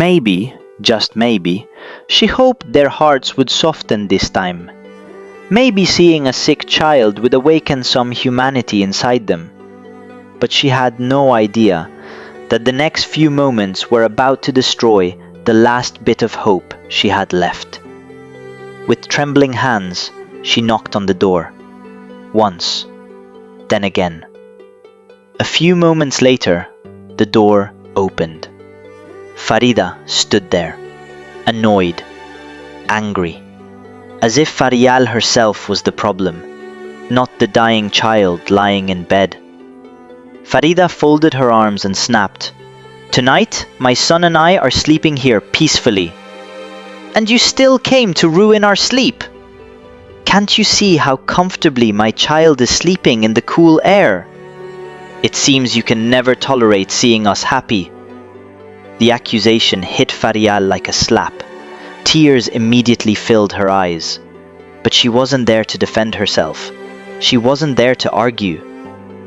Maybe, just maybe, she hoped their hearts would soften this time. Maybe seeing a sick child would awaken some humanity inside them. But she had no idea that the next few moments were about to destroy the last bit of hope she had left. With trembling hands, she knocked on the door. Once, then again. A few moments later, the door opened. Farida stood there, annoyed, angry, as if Farial herself was the problem, not the dying child lying in bed. Farida folded her arms and snapped, "Tonight, my son and I are sleeping here peacefully. And you still came to ruin our sleep. Can't you see how comfortably my child is sleeping in the cool air? It seems you can never tolerate seeing us happy." The accusation hit Farial like a slap. Tears immediately filled her eyes. But she wasn't there to defend herself. She wasn't there to argue.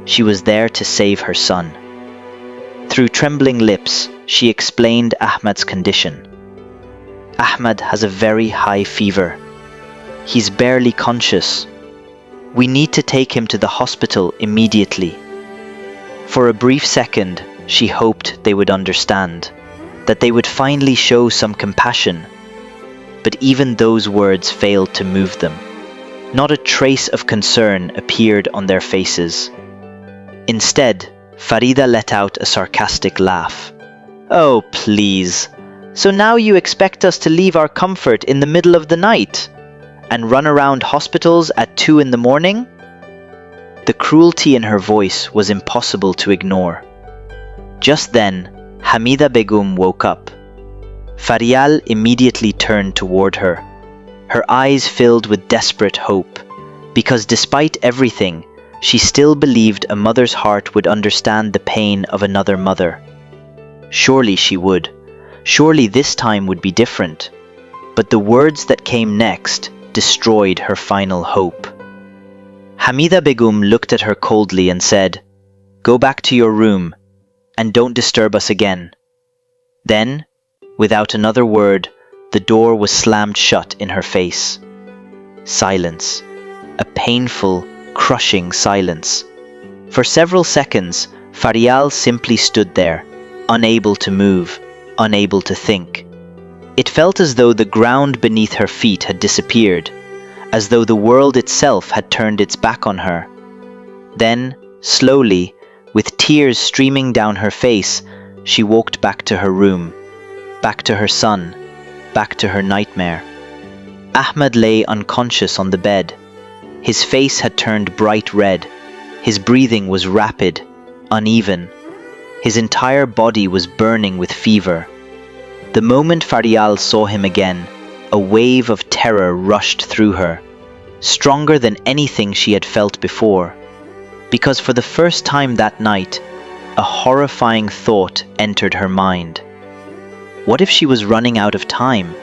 She was there to save her son. Through trembling lips, she explained Ahmad's condition. "Ahmad has a very high fever. He's barely conscious. We need to take him to the hospital immediately." For a brief second, she hoped they would understand, that they would finally show some compassion. But even those words failed to move them. Not a trace of concern appeared on their faces. Instead, Farida let out a sarcastic laugh. "Oh, please. So now you expect us to leave our comfort in the middle of the night and run around hospitals at 2 in the morning?" The cruelty in her voice was impossible to ignore. Just then, Hamida Begum woke up. Farial immediately turned toward her, her eyes filled with desperate hope, because despite everything, she still believed a mother's heart would understand the pain of another mother. Surely she would. Surely this time would be different. But the words that came next destroyed her final hope. Hamida Begum looked at her coldly and said, "Go back to your room, and don't disturb us again." Then, without another word, the door was slammed shut in her face. Silence. A painful, crushing silence. For several seconds, Farial simply stood there, unable to move, unable to think. It felt as though the ground beneath her feet had disappeared, as though the world itself had turned its back on her. Then, slowly, with tears streaming down her face, she walked back to her room, back to her son, back to her nightmare. Ahmad lay unconscious on the bed. His face had turned bright red. His breathing was rapid, uneven. His entire body was burning with fever. The moment Farial saw him again, a wave of terror rushed through her, stronger than anything she had felt before, because for the first time that night, a horrifying thought entered her mind. What if she was running out of time?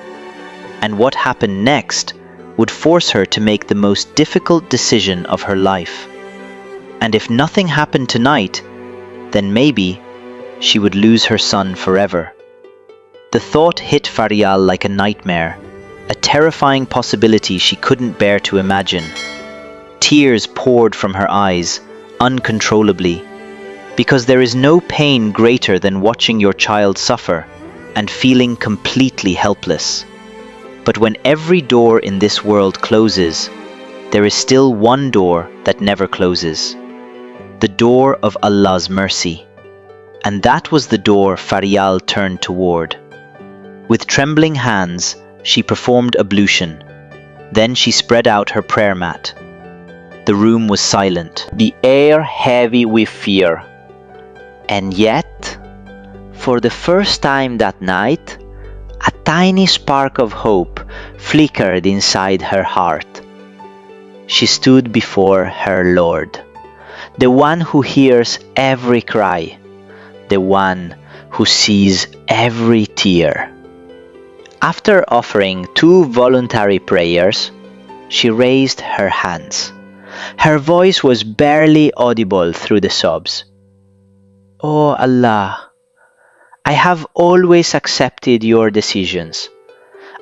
And what happened next would force her to make the most difficult decision of her life. And if nothing happened tonight, then maybe she would lose her son forever. The thought hit Farial like a nightmare, a terrifying possibility she couldn't bear to imagine. Tears poured from her eyes, uncontrollably, because there is no pain greater than watching your child suffer and feeling completely helpless. But when every door in this world closes, there is still one door that never closes. The door of Allah's mercy. And that was the door Farial turned toward. With trembling hands, she performed ablution. Then she spread out her prayer mat. The room was silent, the air heavy with fear. And yet, for the first time that night, a tiny spark of hope flickered inside her heart. She stood before her Lord, the one who hears every cry, the one who sees every tear. After offering 2 voluntary prayers, she raised her hands. Her voice was barely audible through the sobs. "Oh Allah, I have always accepted your decisions.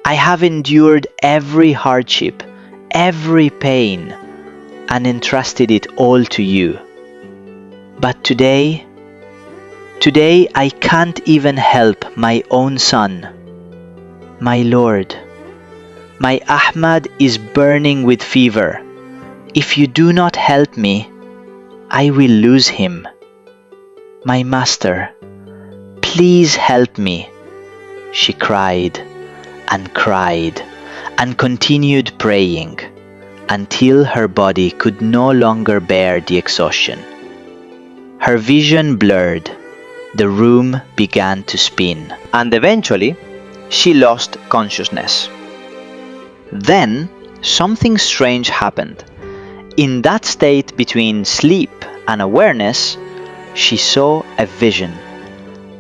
I have endured every hardship, every pain, and entrusted it all to you. But today I can't even help my own son. My Lord, my Ahmad is burning with fever. If you do not help me, I will lose him. My master, please help me. She cried and continued praying until her body could no longer bear the exhaustion. Her vision blurred, the room began to spin, and eventually she lost consciousness. Then something strange happened. In that state between sleep and awareness, she saw a vision.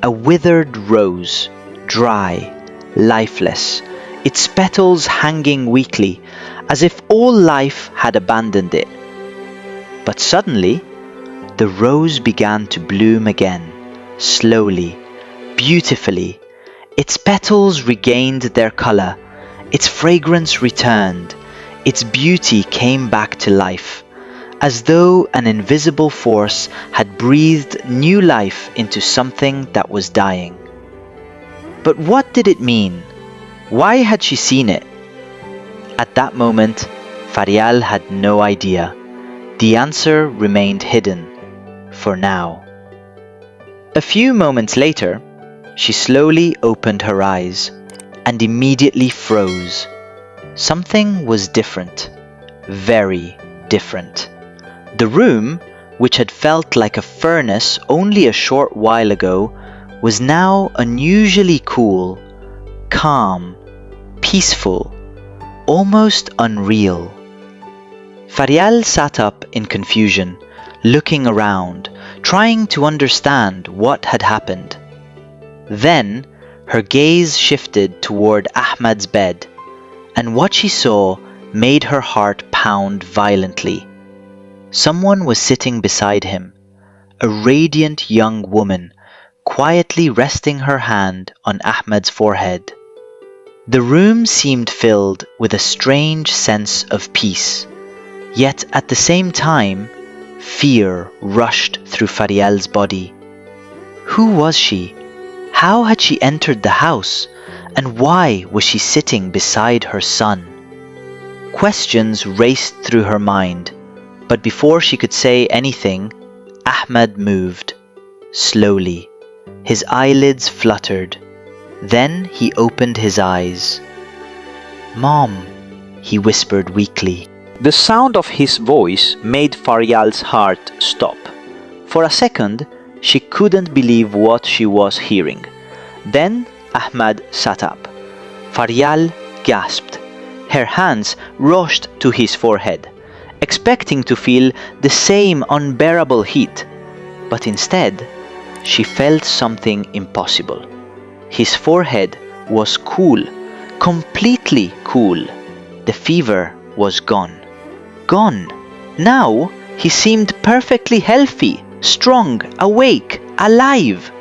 A withered rose, dry, lifeless, its petals hanging weakly, as if all life had abandoned it. But suddenly, the rose began to bloom again, slowly, beautifully. Its petals regained their color, its fragrance returned, its beauty came back to life, as though an invisible force had breathed new life into something that was dying. But what did it mean? Why had she seen it? At that moment, Farial had no idea. The answer remained hidden, for now. A few moments later, she slowly opened her eyes and immediately froze. Something was different, very different. The room, which had felt like a furnace only a short while ago, was now unusually cool, calm, peaceful, almost unreal. Farial sat up in confusion, looking around, trying to understand what had happened. Then her gaze shifted toward Ahmad's bed, and what she saw made her heart pound violently. Someone was sitting beside him, a radiant young woman, quietly resting her hand on Ahmad's forehead. The room seemed filled with a strange sense of peace, yet at the same time, fear rushed through Farial's body. Who was she? How had she entered the house? And why was she sitting beside her son? Questions raced through her mind, but before she could say anything, Ahmad moved, slowly. His eyelids fluttered. Then he opened his eyes. "Mom," he whispered weakly. The sound of his voice made Farial's heart stop. For a second, she couldn't believe what she was hearing. Then Ahmad sat up. Farial gasped. Her hands rushed to his forehead, expecting to feel the same unbearable heat. But instead, she felt something impossible. His forehead was cool, completely cool. The fever was gone. Gone. Now he seemed perfectly healthy, strong, awake, alive.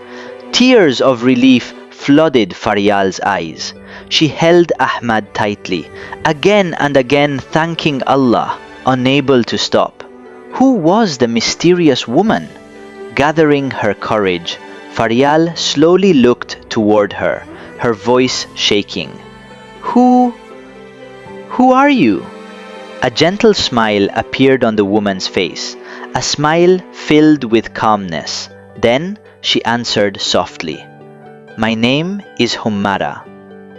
Tears of relief flooded Farial's eyes. She held Ahmad tightly, again and again thanking Allah, unable to stop. Who was the mysterious woman? Gathering her courage, Farial slowly looked toward her, her voice shaking. Who are you?" A gentle smile appeared on the woman's face, a smile filled with calmness. Then she answered softly, "My name is Hummara."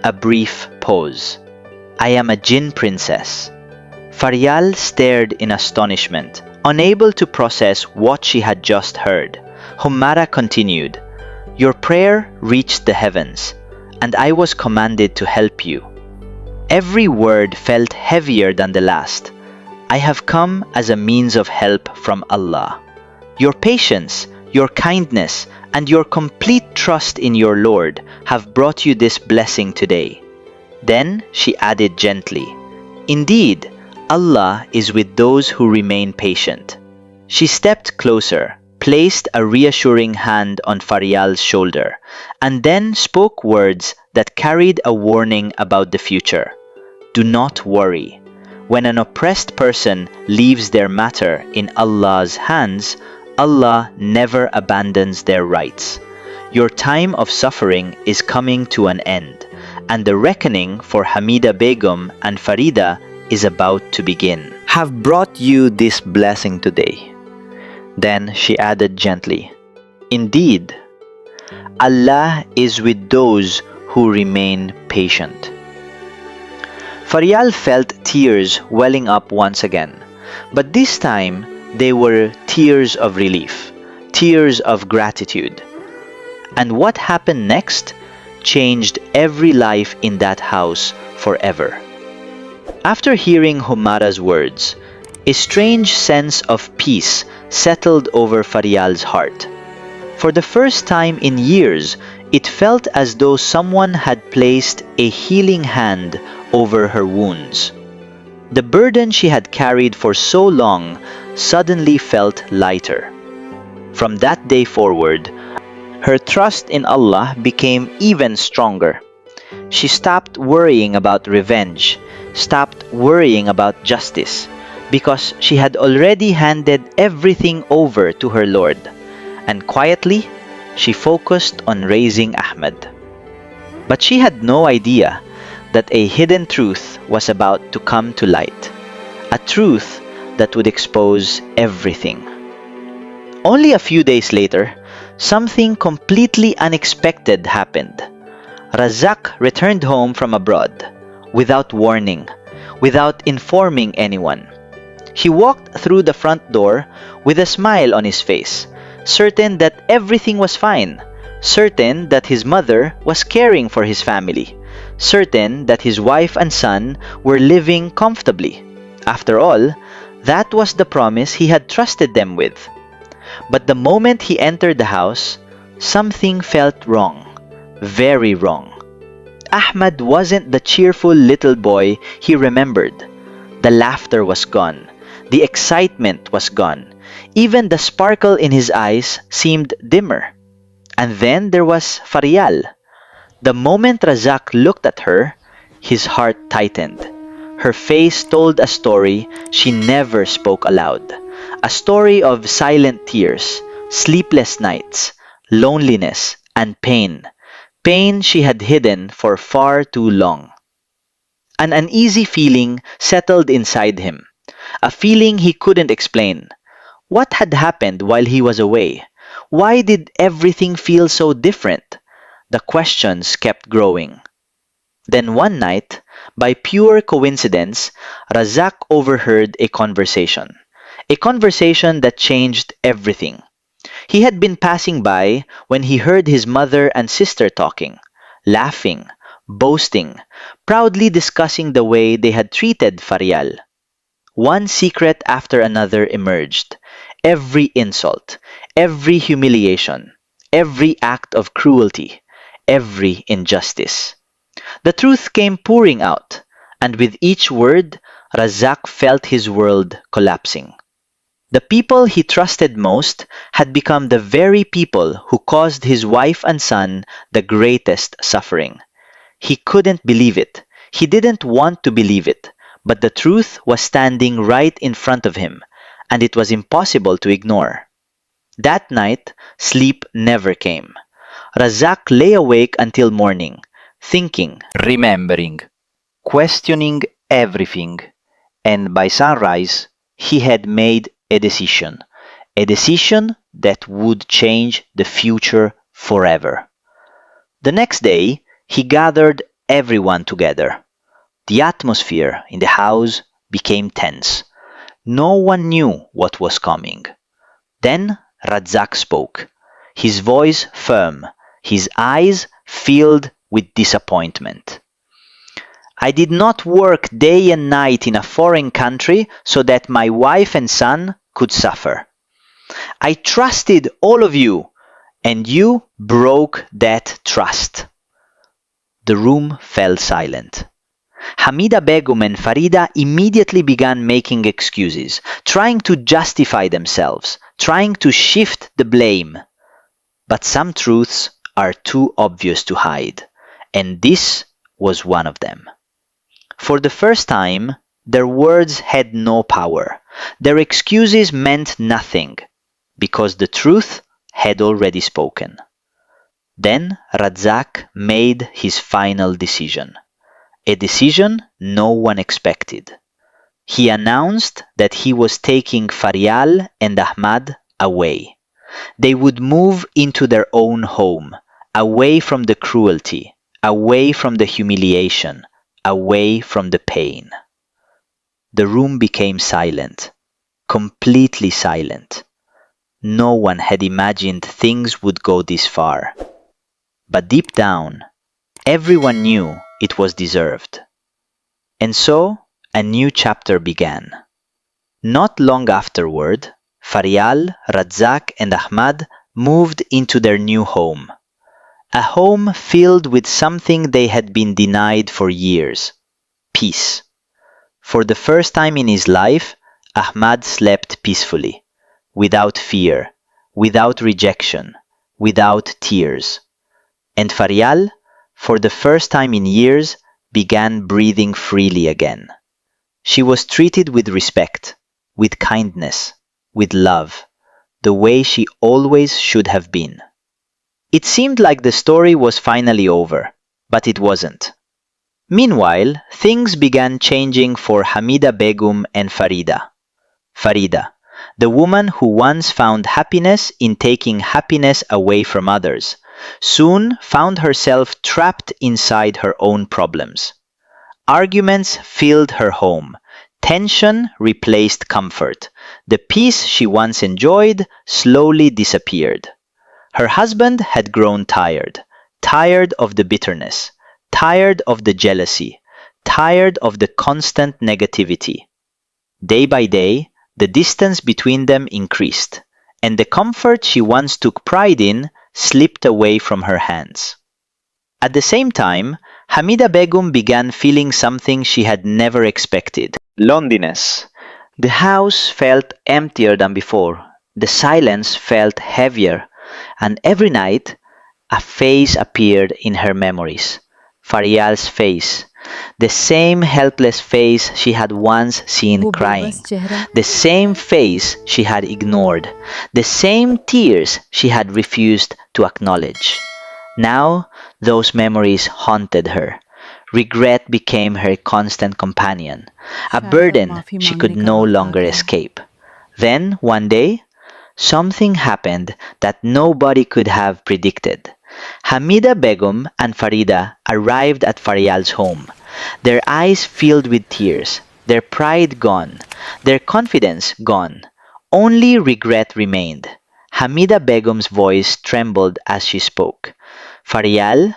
A brief pause. "I am a jinn princess." Farial stared in astonishment, unable to process what she had just heard. Hummara continued, "Your prayer reached the heavens, and I was commanded to help you." Every word felt heavier than the last. "I have come as a means of help from Allah. Your patience, your kindness, and your complete trust in your Lord have brought you this blessing today." Then she added gently, "Indeed, Allah is with those who remain patient." She stepped closer, placed a reassuring hand on Farial's shoulder, and then spoke words that carried a warning about the future. Do not worry. When an oppressed person leaves their matter in Allah's hands, Allah never abandons their rights. Your time of suffering is coming to an end, and the reckoning for Hamida Begum and Farida is about to begin. Have brought you this blessing today. Then she added gently, Indeed, Allah is with those who remain patient. Farial felt tears welling up once again, but this time they were tears of relief, tears of gratitude. And what happened next changed every life in that house forever. After hearing Humara's words, a strange sense of peace settled over Farial's heart. For the first time in years, it felt as though someone had placed a healing hand over her wounds. The burden she had carried for so long suddenly felt lighter. From that day forward, her trust in Allah became even stronger. She stopped worrying about revenge, stopped worrying about justice, because she had already handed everything over to her Lord, and quietly she focused on raising Ahmed. But she had no idea that a hidden truth was about to come to light, a truth that would expose everything. Only a few days later, something completely unexpected happened. Razak returned home from abroad, without warning, without informing anyone. He walked through the front door with a smile on his face, certain that everything was fine, certain that his mother was caring for his family, certain that his wife and son were living comfortably. After all, that was the promise he had trusted them with. But the moment he entered the house, something felt wrong, very wrong. Ahmed wasn't the cheerful little boy he remembered. The laughter was gone. The excitement was gone. Even the sparkle in his eyes seemed dimmer. And then there was Farial. The moment Razak looked at her, his heart tightened. Her face told a story she never spoke aloud. A story of silent tears, sleepless nights, loneliness, and pain. Pain she had hidden for far too long. An uneasy feeling settled inside him. A feeling he couldn't explain. What had happened while he was away? Why did everything feel so different? The questions kept growing. Then one night, by pure coincidence, Razak overheard a conversation. A conversation that changed everything. He had been passing by when he heard his mother and sister talking, laughing, boasting, proudly discussing the way they had treated Farial. One secret after another emerged. Every insult, every humiliation, every act of cruelty, every injustice. The truth came pouring out, and with each word, Razak felt his world collapsing. The people he trusted most had become the very people who caused his wife and son the greatest suffering. He couldn't believe it. He didn't want to believe it, but the truth was standing right in front of him, and it was impossible to ignore. That night, sleep never came. Razak lay awake until morning, thinking, remembering, questioning everything, and by sunrise, he had made a decision that would change the future forever. The next day, he gathered everyone together. The atmosphere in the house became tense. No one knew what was coming. Then Razak spoke, his voice firm, his eyes filled with disappointment. I did not work day and night in a foreign country so that my wife and son could suffer. I trusted all of you, and you broke that trust. The room fell silent. Hamida Begum and Farida immediately began making excuses, trying to justify themselves, trying to shift the blame. But some truths are too obvious to hide, and this was one of them. For the first time, their words had no power. Their excuses meant nothing, because the truth had already spoken. Then Razak made his final decision, a decision no one expected. He announced that he was taking Farial and Ahmad away. They would move into their own home, away from the cruelty, away from the humiliation, away from the pain. The room became silent, completely silent. No one had imagined things would go this far. But deep down, everyone knew it was deserved. And so, a new chapter began. Not long afterward, Farial, Razak, and Ahmad moved into their new home. A home filled with something they had been denied for years: peace. For the first time in his life, Ahmad slept peacefully, without fear, without rejection, without tears. And Farial, for the first time in years, began breathing freely again. She was treated with respect, with kindness, with love, the way she always should have been. It seemed like the story was finally over, but it wasn't. Meanwhile, things began changing for Hamida Begum and Farida. Farida, the woman who once found happiness in taking happiness away from others, soon found herself trapped inside her own problems. Arguments filled her home. Tension replaced comfort. The peace she once enjoyed slowly disappeared. Her husband had grown tired, tired of the bitterness, tired of the jealousy, tired of the constant negativity. Day by day, the distance between them increased, and the comfort she once took pride in slipped away from her hands. At the same time, Hamida Begum began feeling something she had never expected: loneliness. The house felt emptier than before, the silence felt heavier, and every night a face appeared in her memories. Farial's face, the same helpless face she had once seen crying, the same face she had ignored, the same tears she had refused to acknowledge. Now those memories haunted her. Regret became her constant companion, a burden she could no longer escape. Then, one day, something happened that nobody could have predicted. Hamida Begum and Farida arrived at Farial's home, their eyes filled with tears, their pride gone, their confidence gone. Only regret remained. Hamida Begum's voice trembled as she spoke. Farial,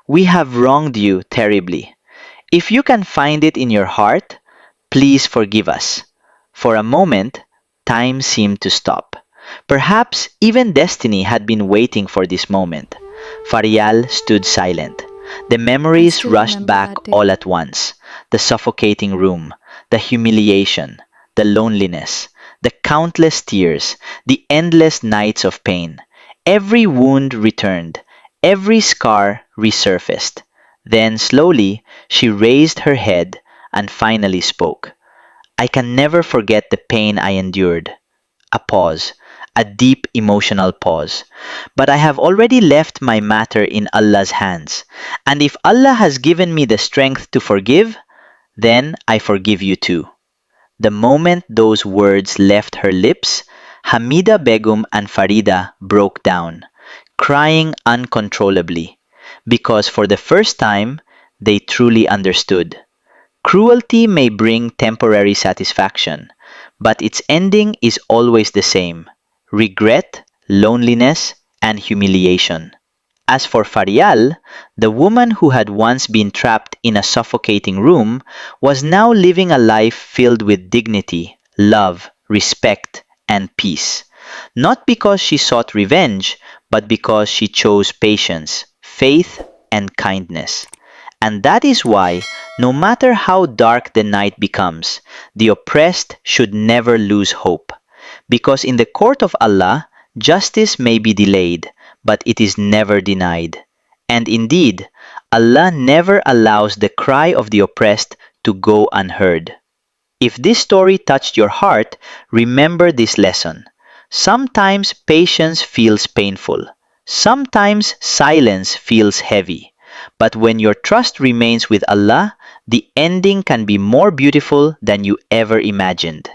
we have wronged you terribly. If you can find it in your heart, please forgive us. For a moment, time seemed to stop. Perhaps even destiny had been waiting for this moment. Farial stood silent. The memories rushed back all at once. The suffocating room, the humiliation, the loneliness, the countless tears, the endless nights of pain. Every wound returned. Every scar resurfaced. Then slowly she raised her head and finally spoke. I can never forget the pain I endured. A pause, a deep emotional pause. But I have already left my matter in Allah's hands. And if Allah has given me the strength to forgive, then I forgive you too. The moment those words left her lips, Hamida Begum and Farida broke down, crying uncontrollably, because for the first time they truly understood. Cruelty may bring temporary satisfaction, but its ending is always the same: regret, loneliness, and humiliation. As for Farial, the woman who had once been trapped in a suffocating room was now living a life filled with dignity, love, respect, and peace. Not because she sought revenge, but because she chose patience, faith, and kindness. And that is why, no matter how dark the night becomes, the oppressed should never lose hope. Because in the court of Allah, justice may be delayed, but it is never denied. And indeed, Allah never allows the cry of the oppressed to go unheard. If this story touched your heart, remember this lesson. Sometimes patience feels painful. Sometimes silence feels heavy. But when your trust remains with Allah, the ending can be more beautiful than you ever imagined.